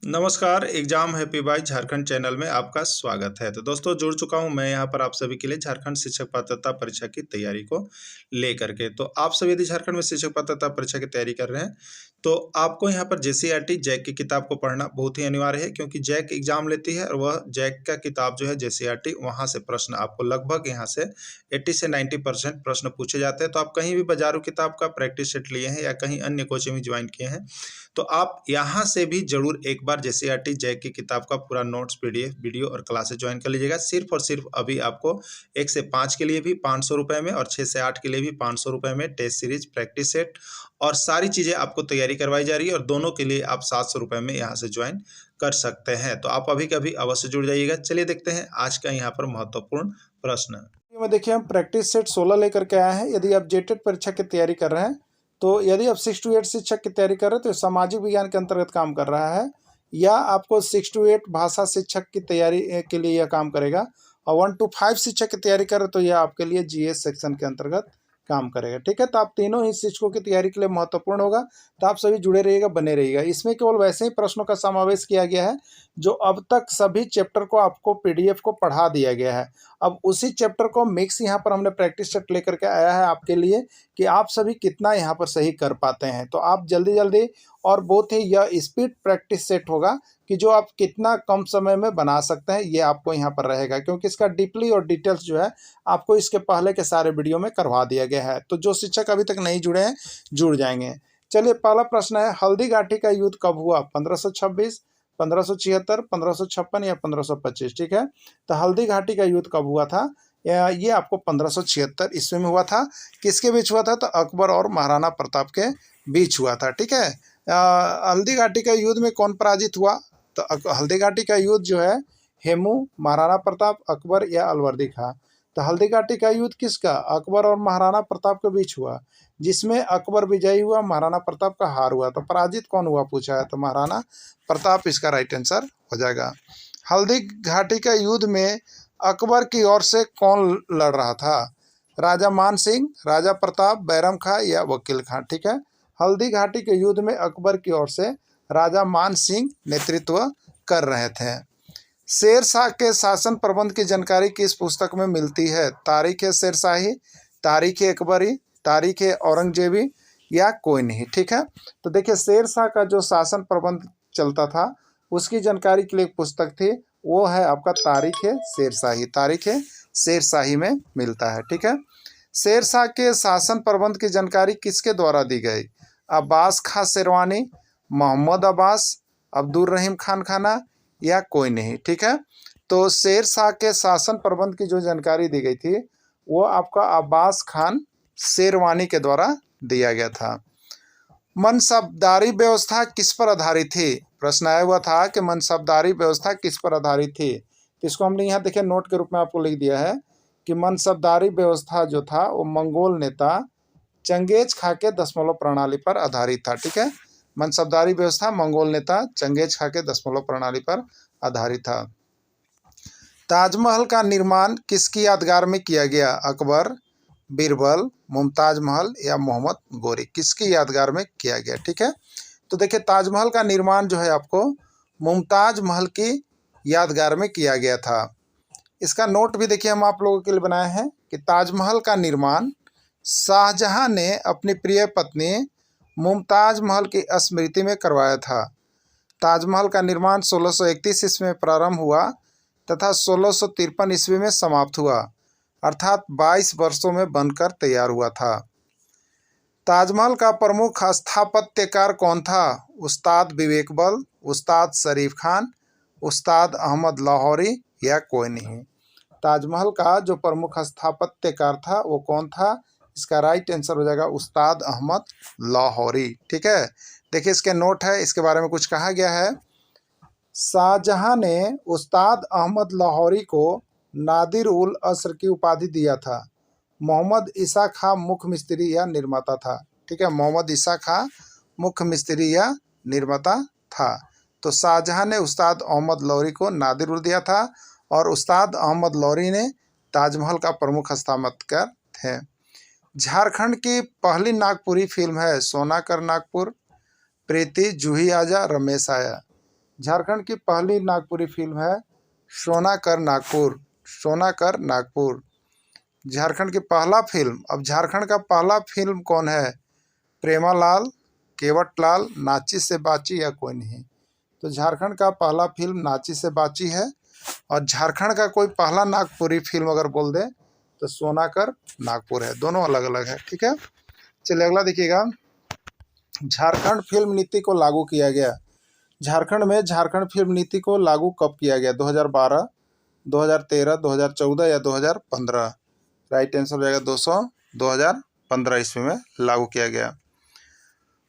नमस्कार, exam happy by Jharkhand channel में आपका स्वागत है। तो दोस्तों जुड़ चुका हूं मैं यहां पर आप सभी के लिए झारखंड शिक्षक पात्रता परीक्षा की तैयारी को लेकर के। तो आप सभी यदि झारखंड में शिक्षक पात्रता परीक्षा की तैयारी कर रहे हैं तो आपको यहां पर जेसीईआरटी जैक की किताब को पढ़ना बहुत ही अनिवार्य है, क्योंकि जैक एग्जाम लेती है और वह जैक का किताब जो है जेसीईआरटी, वहां से प्रश्न आपको लगभग यहां से 80 से 90% प्रश्न पूछे जाते हैं। तो आप कहीं भी बाजारू किताब का प्रैक्टिस सेट लिए हैं या कहीं अन्य कोचिंग में ज्वाइन किए हैं तो आप यहाँ से भी जरूर एक बार जेसीईआरटी जैक की किताब का पूरा नोट्स, पीडीएफ, वीडियो और क्लासेस ज्वाइन कर लीजिएगा। सिर्फ और सिर्फ अभी आपको 1 से 5 के लिए भी 500 रुपये में और 6 से 8 के लिए भी 500 रुपये में टेस्ट सीरीज, प्रैक्टिस सेट और सारी चीज़ें आपको तैयारी करवाई जा रही है, और दोनों के लिए आप 700 रुपये में यहाँ से ज्वाइन कर सकते हैं। तो आप अभी कभी अवश्य जुड़ जाइएगा। चलिए देखते हैं आज का यहाँ पर महत्वपूर्ण प्रश्न। में देखिए हम प्रैक्टिस सेट 16 लेकर के आए हैं। यदि आप जेटेट परीक्षा की तैयारी कर रहे हैं तो यदि आप 6 to 8 शिक्षक की तैयारी कर रहे हैं तो सामाजिक विज्ञान के अंतर्गत काम कर रहा है, या आपको 6 to 8 भाषा शिक्षक की तैयारी के लिए यह काम करेगा, और 1 to 5 शिक्षक की तैयारी कर रहे तो यह आपके लिए जीएस सेक्शन के अंतर्गत काम करेगा। ठीक है, तो आप तीनों ही शिक्षकों की तैयारी के लिए महत्वपूर्ण होगा, तो आप सभी जुड़े रहिएगा, बने रहिएगा। इसमें केवल वैसे ही प्रश्नों का समावेश किया गया है जो अब तक सभी चैप्टर को आपको पीडीएफ को पढ़ा दिया गया है। अब उसी चैप्टर को मिक्स यहाँ पर हमने प्रैक्टिस सेट लेकर के आया है आपके लिए कि आप सभी कितना यहाँ पर सही कर पाते हैं। तो आप जल्दी जल्दी, और बहुत ही यह स्पीड प्रैक्टिस सेट होगा कि जो आप कितना कम समय में बना सकते हैं, ये आपको यहाँ पर रहेगा, क्योंकि इसका डीपली और डिटेल्स जो है आपको इसके पहले के सारे वीडियो में करवा दिया गया है। तो जो शिक्षक अभी तक नहीं जुड़े हैं जुड़ जाएंगे। चलिए, पहला प्रश्न है, हल्दी घाटी का युद्ध कब हुआ? 1526, 1576, 1556 या 1525? ठीक है, तो हल्दी घाटी का युद्ध कब हुआ था? ये आपको 1576 ईस्वी में हुआ था। किसके बीच हुआ था? तो अकबर और महाराणा प्रताप के बीच हुआ था। ठीक है, हल्दी घाटी का युद्ध में कौन पराजित हुआ? तो हल्दी घाटी का युद्ध जो है हेमू, महाराणा प्रताप, अकबर या अलवर्दी खां। तो हल्दी घाटी का युद्ध किसका? अकबर और महाराणा प्रताप के बीच हुआ, जिसमें अकबर विजयी हुआ, महाराणा प्रताप का हार हुआ। तो पराजित कौन हुआ पूछा है, तो महाराणा प्रताप इसका राइट आंसर हो जाएगा। हल्दी घाटी का युद्ध में अकबर की ओर से कौन लड़ रहा था? राजा मान सिंह, राजा प्रताप, बैरम खां या वकील खां? ठीक है, हल्दी घाटी के युद्ध में अकबर की ओर से राजा मान सिंह नेतृत्व कर रहे थे। शेर शाह के शासन प्रबंध की जानकारी किस पुस्तक में मिलती है? तारीख शेरशाही, तारीख अकबरी, तारीख औरंगजेबी या कोई नहीं? ठीक है, तो देखिए शेर शाह का जो शासन प्रबंध चलता था उसकी जानकारी के लिए एक पुस्तक थी, वो है आपका तारीख शेरशाही। तारीख शेरशाही में मिलता है। ठीक है, शेर शाह के शासन प्रबंध की जानकारी किसके द्वारा दी गई? अब्बास खां शेरवानी, मोहम्मद अब्बास, अब्दुल रहीम खान खाना या कोई नहीं? ठीक है, तो शेर शाह के शासन प्रबंध की जो जानकारी दी गई थी वो आपका अब्बास खान शेरवानी के द्वारा दिया गया था। मनसबदारी व्यवस्था किस पर आधारित थी? प्रश्न आया हुआ था कि मनसबदारी व्यवस्था किस पर आधारित थी, तो इसको हमने यहाँ देखिए नोट के रूप में आपको लिख दिया है कि मनसबदारी व्यवस्था जो था वो मंगोल नेता चंगेज खां के दशमलव प्रणाली पर आधारित था। ठीक है, मनसबदारी व्यवस्था मंगोल नेता चंगेज खां के दशमलव प्रणाली पर आधारित था। ताजमहल का निर्माण किसकी यादगार में किया गया? अकबर, बीरबल, मुमताज महल या मोहम्मद गोरी? किसकी यादगार में किया गया? ठीक है, तो देखिए ताजमहल का निर्माण जो है आपको मुमताज महल की यादगार में किया गया था। इसका नोट भी देखिए हम आप लोगों के लिए बनाए हैं कि ताजमहल का निर्माण शाहजहां ने अपनी प्रिय पत्नी मुमताज महल की स्मृति में करवाया था। ताजमहल का निर्माण 1631 ईस्वी में प्रारंभ हुआ तथा 1653 ईस्वी में समाप्त हुआ, अर्थात 22 वर्षों में बनकर तैयार हुआ था। ताजमहल का प्रमुख स्थापत्यकार कौन था? उस्ताद बिबेकबल, उस्ताद शरीफ खान, उस्ताद अहमद लाहौरी या कोई नहीं? ताजमहल का जो प्रमुख स्थापत्यकार था वो कौन था? इसका राइट आंसर हो जाएगा उस्ताद अहमद लाहौरी। ठीक है, देखिए इसके नोट है, इसके बारे में कुछ कहा गया है। शाहजहां ने उस्ताद अहमद लाहौरी को नादिर उल असर की उपाधि दिया था। मोहम्मद ईसा खां मुख्य मिस्त्री या निर्माता था। ठीक है, मोहम्मद ईसा खां मुख्य मिस्त्री या निर्माता था। तो शाहजहां ने उस्ताद अहमद लाहौरी को नादिर उल दिया था, और उस्ताद अहमद लाहौरी ने ताजमहल का प्रमुख स्थापत्यकार थे। झारखंड की पहली नागपुरी फिल्म है सोना कर नागपुर, प्रीति, जूही आजा, रमेश आया। झारखंड की पहली नागपुरी फिल्म है सोना कर नागपुर। सोना कर नागपुर झारखंड की पहला फिल्म। अब झारखंड का पहला फिल्म कौन है? प्रेमालाल, केवटलाल, नाची से बाची या कोई नहीं। तो झारखंड का पहला फिल्म नाची से बाची है। और झारखंड का कोई पहला नागपुरी फिल्म अगर बोल दे तो सोना कर नागपुर है। दोनों अलग अलग है, ठीक है। चलिए अगला देखिएगा। झारखंड फिल्म नीति को लागू किया गया। झारखंड में झारखंड फिल्म नीति को लागू कब किया गया? 2012, 2013, 2014 या 2015? राइट आंसर हो जाएगा 2015 ईस्वी में लागू किया गया।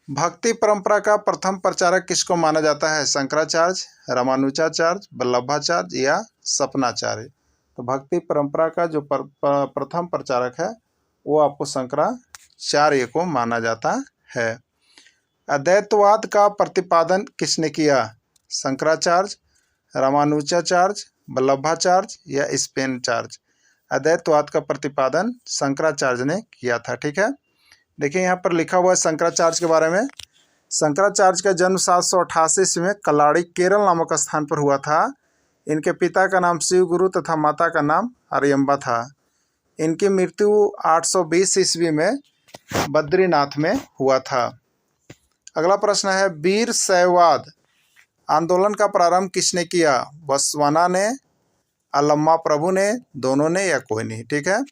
भक्ति परंपरा का प्रथम प्रचारक किसको माना जाता है? शंकराचार्य, रामानुजाचार्य, वल्लभाचार्य या सपनाचार्य? तो भक्ति परंपरा का जो प्रथम प्रचारक है वो आपको शंकराचार्य को माना जाता है। अद्वैतवाद का प्रतिपादन किसने किया? शंकराचार्य, रामानुजाचार्य, वल्लभाचार्य या स्पेनचार्य? अद्वैतवाद का प्रतिपादन शंकराचार्य ने किया था, ठीक है। देखिए यहाँ पर लिखा हुआ है शंकराचार्य के बारे में। शंकराचार्य का जन्म 788 ईस्वी में कलाड़ी केरल नामक स्थान पर हुआ था। इनके पिता का नाम शिव गुरु तथा माता का नाम आर्यम्बा था। इनकी मृत्यु 820 ईस्वी में बद्रीनाथ में हुआ था। अगला प्रश्न है वीर शैववाद आंदोलन का प्रारंभ किसने किया? बसवाना ने, अल्लमा प्रभु ने, दोनों ने या कोई नहीं, ठीक है।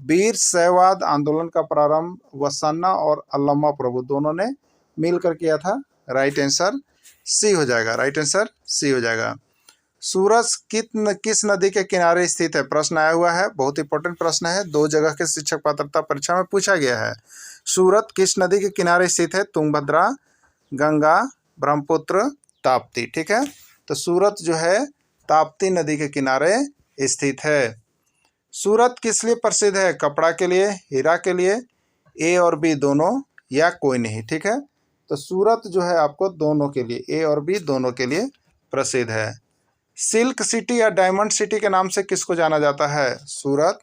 वीर शैववाद आंदोलन का प्रारंभ वसन्ना और अल्लमा प्रभु दोनों ने मिलकर किया था। राइट आंसर सी हो जाएगा। राइट आंसर सी हो जाएगा। सूरत किस नदी के किनारे स्थित है? प्रश्न आया हुआ है, बहुत इंपॉर्टेंट प्रश्न है, 2 जगह के शिक्षक पात्रता परीक्षा में पूछा गया है। सूरत किस नदी के किनारे स्थित है? तुंगभद्रा, गंगा, ब्रह्मपुत्र, ताप्ती, ठीक है। तो सूरत जो है ताप्ती नदी के किनारे स्थित है। सूरत किस लिए प्रसिद्ध है? कपड़ा के लिए, हीरा के लिए, ए और बी दोनों या कोई नहीं, ठीक है। तो सूरत जो है आपको दोनों के लिए, ए और बी दोनों के लिए प्रसिद्ध है। सिल्क सिटी या डायमंड सिटी के नाम से किसको जाना जाता है? सूरत,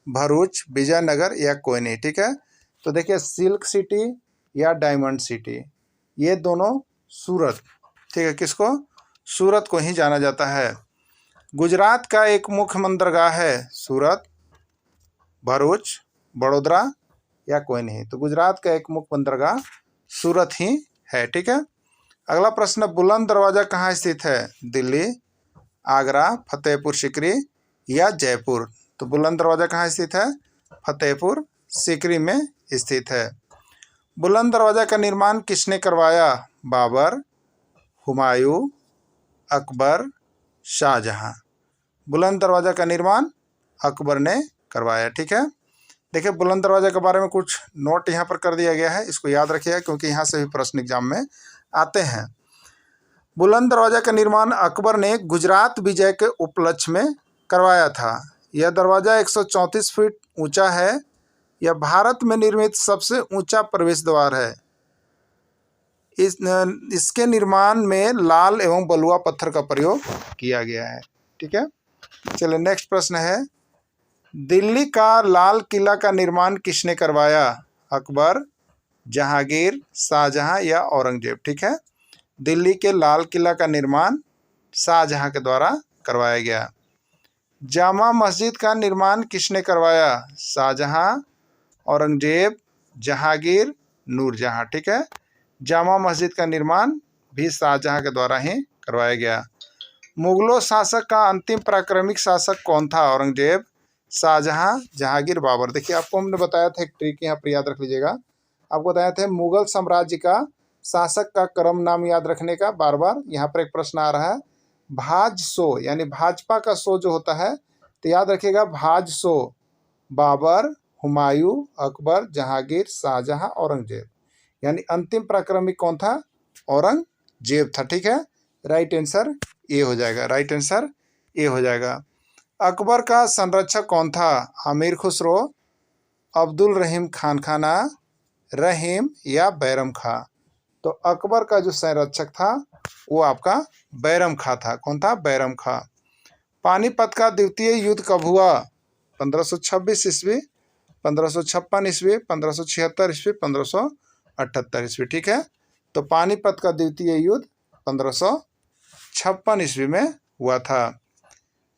भरूच, विजयनगर या कोई नहीं, ठीक है। तो देखिए सिल्क सिटी या डायमंड सिटी ये दोनों सूरत, ठीक है, किसको? सूरत को ही जाना जाता है। गुजरात का एक मुख्य बंदरगाह है? सूरत, भरूच, बड़ोदरा या कोई नहीं। तो गुजरात का एक मुख्य बंदरगाह सूरत ही है, ठीक है। अगला प्रश्न बुलंद दरवाजा कहाँ स्थित है? दिल्ली, आगरा, फतेहपुर सीकरी या जयपुर? तो बुलंद दरवाजा कहाँ स्थित है? फतेहपुर सीकरी में स्थित है। बुलंद दरवाजा का निर्माण किसने करवाया? बाबर, हुमायूं, अकबर, शाहजहां? बुलंद दरवाजा का निर्माण अकबर ने करवाया, ठीक है। देखिए बुलंद दरवाजा के बारे में कुछ नोट यहाँ पर कर दिया गया है, इसको याद रखिएगा क्योंकि यहाँ से भी प्रश्न एग्जाम में आते हैं। बुलंद दरवाजा का निर्माण अकबर ने गुजरात विजय के उपलक्ष्य में करवाया था। यह दरवाजा 134 फीट ऊंचा है। यह भारत में निर्मित सबसे ऊंचा प्रवेश द्वार है। इसके निर्माण में लाल एवं बलुआ पत्थर का प्रयोग किया गया है, ठीक है। चलिए नेक्स्ट प्रश्न है दिल्ली का लाल किला का निर्माण किसने करवाया? अकबर, जहांगीर, शाहजहां या औरंगजेब? ठीक है, दिल्ली के लाल किला का निर्माण शाहजहां के द्वारा करवाया गया। जामा मस्जिद का निर्माण किसने करवाया? शाहजहां, औरंगजेब, जहांगीर, नूरजहां। ठीक है, जामा मस्जिद का निर्माण भी शाहजहां के द्वारा ही करवाया गया। मुगलों शासक का अंतिम प्राक्रमिक शासक कौन था? औरंगजेब, शाहजहां, जहांगीर, बाबर। देखिए आपको हमने बताया था एक ट्रिक यहाँ पर याद रख लीजिएगा। आपको बताया था मुगल साम्राज्य का शासक का क्रम नाम याद रखने का। बार बार यहाँ पर एक प्रश्न आ रहा है, भाज सो यानी भाजपा का सो जो होता है तो याद रखिएगा भाज सो बाबर, हुमायूं, अकबर, जहांगीर, शाहजहां, औरंगजेब। यानी अंतिम प्राक्रमिक कौन था? औरंगजेब था। ठीक है, राइट आंसर ए हो जाएगा। राइट आंसर ए हो जाएगा। अकबर का संरक्षक कौन था? अमीर खुसरो, अब्दुल रहीम खान खाना, रहीम या बैरम खां। तो अकबर का जो संरक्षक था वो आपका बैरम खां था। कौन था? बैरम खां। पानीपत का द्वितीय युद्ध कब हुआ? 1526 ईस्वी, 1556 ईस्वी, 1576 ईस्वी, 1578 ईस्वी। ठीक है, तो पानीपत का द्वितीय युद्ध 1526 56 ईस्वी में हुआ था।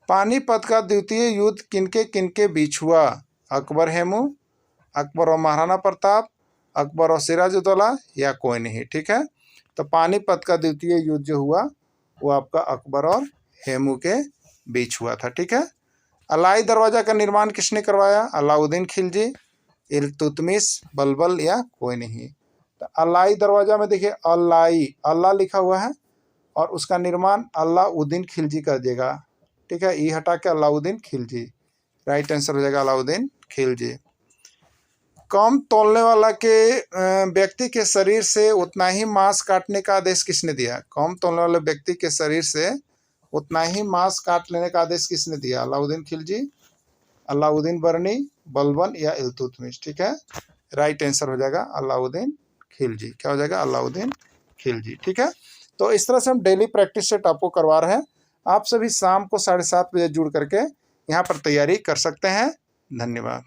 पानीपत का द्वितीय युद्ध किनके किनके बीच हुआ? अकबर हेमू, अकबर और महाराणा प्रताप, अकबर और सिराजुद्दौला या कोई नहीं। ठीक है, तो पानीपत का द्वितीय युद्ध जो हुआ वो आपका अकबर और हेमू के बीच हुआ था। ठीक है, अलाई दरवाजा का निर्माण किसने करवाया? अलाउद्दीन खिलजी, इल्तुतमिश, बलबल या कोई नहीं। तो अलाई दरवाजा में देखिए अलाई, अल्लाह लिखा हुआ है और उसका निर्माण अलाउद्दीन खिलजी कर देगा। ठीक है, ई हटा के अलाउद्दीन खिलजी, राइट आंसर हो जाएगा अलाउद्दीन खिलजी। कम तौलने वाला के व्यक्ति के शरीर से उतना ही मांस काटने का आदेश किसने दिया? कम तौलने वाले व्यक्ति के शरीर से उतना ही मांस काट लेने का आदेश किसने दिया? अलाउद्दीन खिलजी, अलाउद्दीन बरनी, बलबन या इल्तुतमिश। ठीक है, राइट आंसर हो जाएगा अलाउद्दीन खिलजी। क्या हो जाएगा? अलाउद्दीन खिलजी। ठीक है, तो इस तरह से हम डेली प्रैक्टिस सेट आपको करवा रहे हैं। आप सभी शाम को 7:30 बजे जुड़ करके यहाँ पर तैयारी कर सकते हैं। धन्यवाद।